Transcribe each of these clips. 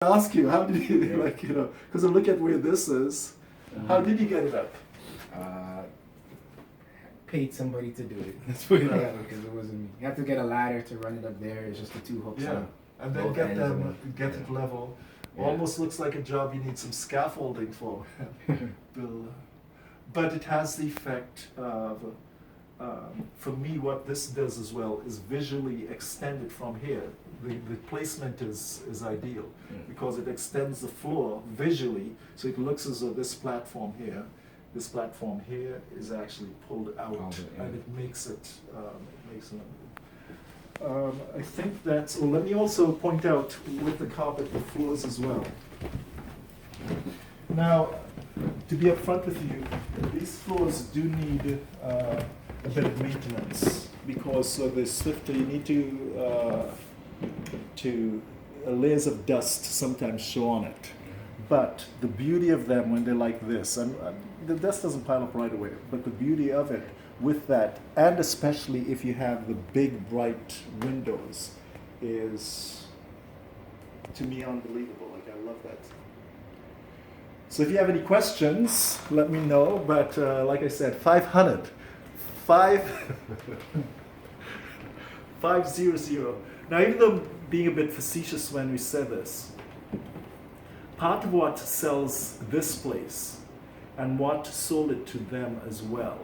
ask you, how did you, like, because I look at where this is, how did you get it up? Paid somebody to do it. Let's put it that way, because it wasn't me. You have to get a ladder to run it up there. It's just the two hooks. Yeah, and then get it level. Yeah. Almost looks like a job you need some scaffolding for. But it has the effect of, for me, what this does as well is visually extend it from here. The placement is ideal because it extends the floor visually, so it looks as though this platform here is actually pulled out, and it makes it. I think that's. Well, let me also point out with the carpet, the floors as well. Now, to be upfront with you, these floors do need a bit of maintenance because the Swifter, you need to layers of dust sometimes show on it. But the beauty of them when they're like this, and the dust doesn't pile up right away, but the beauty of it with that, and especially if you have the big bright windows, is to me unbelievable. Like, I love that. So if you have any questions, let me know. But like I said, 500. Now, even though being a bit facetious when we said this, part of what sells this place and what sold it to them as well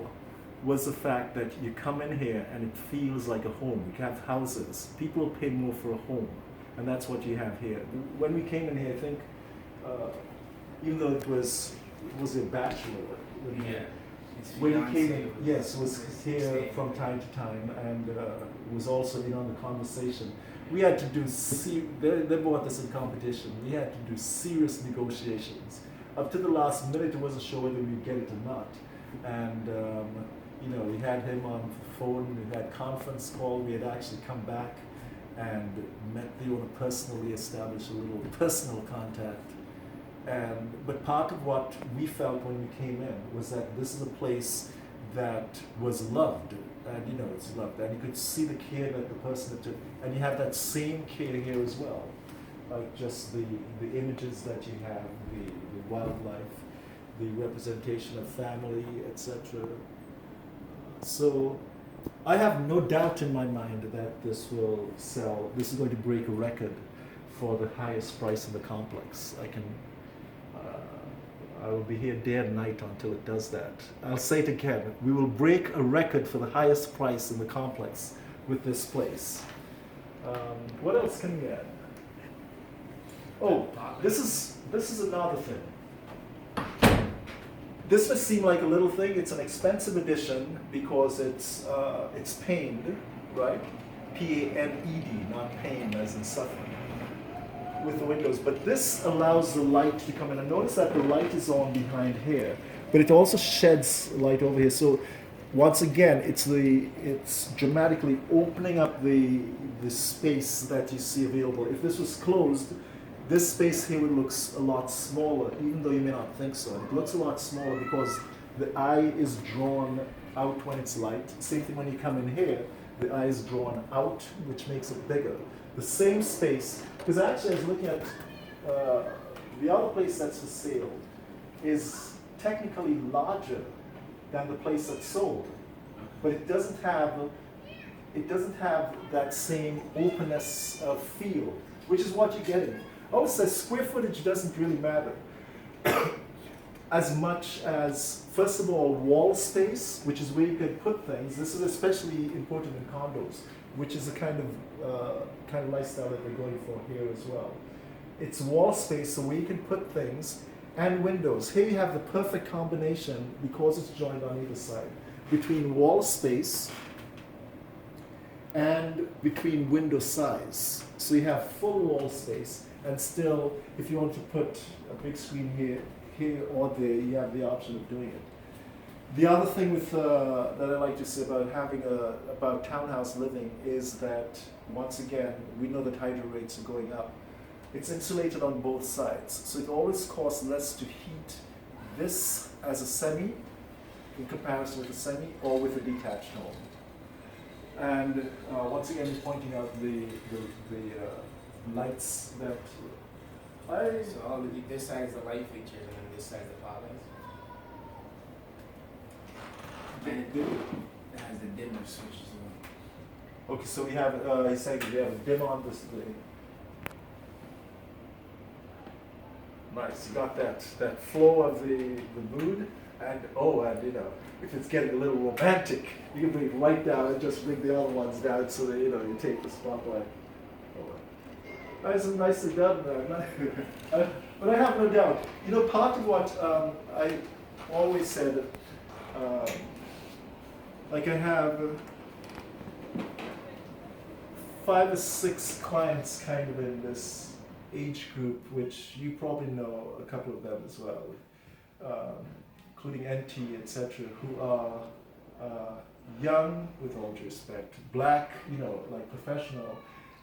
was the fact that you come in here and it feels like a home. You have houses. People pay more for a home, and that's what you have here. When we came in here, I think, even though it was a bachelor. When he came in, yes, was here from time to time, and was also in on the conversation. We had to do, they bought this in competition, we had to do serious negotiations. Up to the last minute, it wasn't sure whether we'd get it or not. And, we had him on the phone, we had conference call, we had actually come back and met the owner personally, established a little personal contact. But part of what we felt when we came in was that this is a place that was loved, and it's loved, and you could see the care that the person took, and you have that same care here as well, like just the images that you have, the wildlife, the representation of family, etc. So I have no doubt in my mind that this will sell. This is going to break a record for the highest price in the complex. I will be here day and night until it does that. I'll say it again. We will break a record for the highest price in the complex with this place. What else can we add? Oh, this is another thing. This may seem like a little thing. It's an expensive addition because it's paned, right? P-A-N-E-D, not pain as in suffering, with the windows, but this allows the light to come in. And notice that the light is on behind here, but it also sheds light over here. So once again, it's dramatically opening up the space that you see available. If this was closed, this space here would look a lot smaller, even though you may not think so. It looks a lot smaller because the eye is drawn out when it's light. Same thing when you come in here, the eye is drawn out, which makes it bigger. The same space, because actually I was looking at the other place that's for sale is technically larger than the place that's sold, but it doesn't have that same openness of feel, which is what you're getting. Also, square footage doesn't really matter as much as, first of all, wall space, which is where you can put things. This is especially important in condos, which is a kind of lifestyle that we're going for here as well. It's wall space, so where you can put things, and windows. Here you have the perfect combination, because it's joined on either side, between wall space and between window size. So you have full wall space, and still, if you want to put a big screen here or there, you have the option of doing it. The other thing that I like to say about about townhouse living is that, once again, we know that hydro rates are going up. It's insulated on both sides, so it always costs less to heat this as a semi in comparison with a semi or with a detached home. And once again, pointing out the lights that So all of this side is the light fixtures and then this side is the pot lights. And it has the dimmer switch as well. Okay, so we have, he's saying we have a dim on display. Nice, you got that flow of the mood, and you know, if it's getting a little romantic, you can bring it right down and just bring the other ones down so that, you know, you take the spotlight. Nice and nicely done there. But I have no doubt, you know, part of what I always said, like I have 5 or 6 clients kind of in this age group, which you probably know a couple of them as well, including NT, etc., who are young, with all due respect, black, you know, like professional.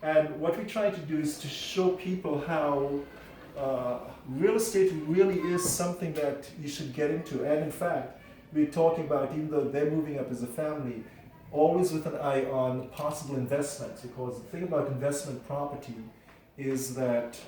And what we try to do is to show people how real estate really is something that you should get into. And in fact, we're talking about, even though they're moving up as a family, always with an eye on possible investments, because the thing about investment property is that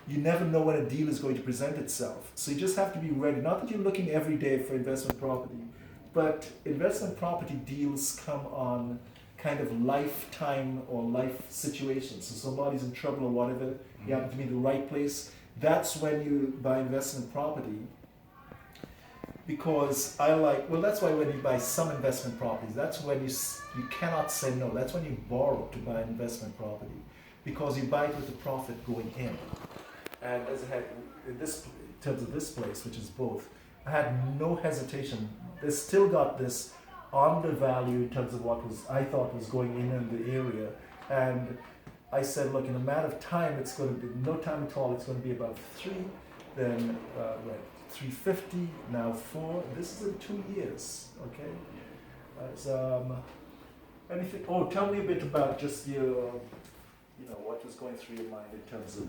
you never know when a deal is going to present itself. So you just have to be ready. Not that you're looking every day for investment property, but investment property deals come on kind of lifetime or life situations. So somebody's in trouble or whatever, you happen to be in the right place. That's when you buy investment property. Because that's why when you buy some investment properties, that's when you cannot say no. That's when you borrow to buy investment property, because you buy it with the profit going in. And as I had in terms of this place, which is both, I had no hesitation. They still got this undervalue in terms of what I thought was going in the area. And I said, look, in a matter of time, it's going to be no time at all. It's going to be about 3, then 350, now 4. This is in 2 years, okay? Anything? Oh, tell me a bit about just your, you know, what was going through your mind in terms of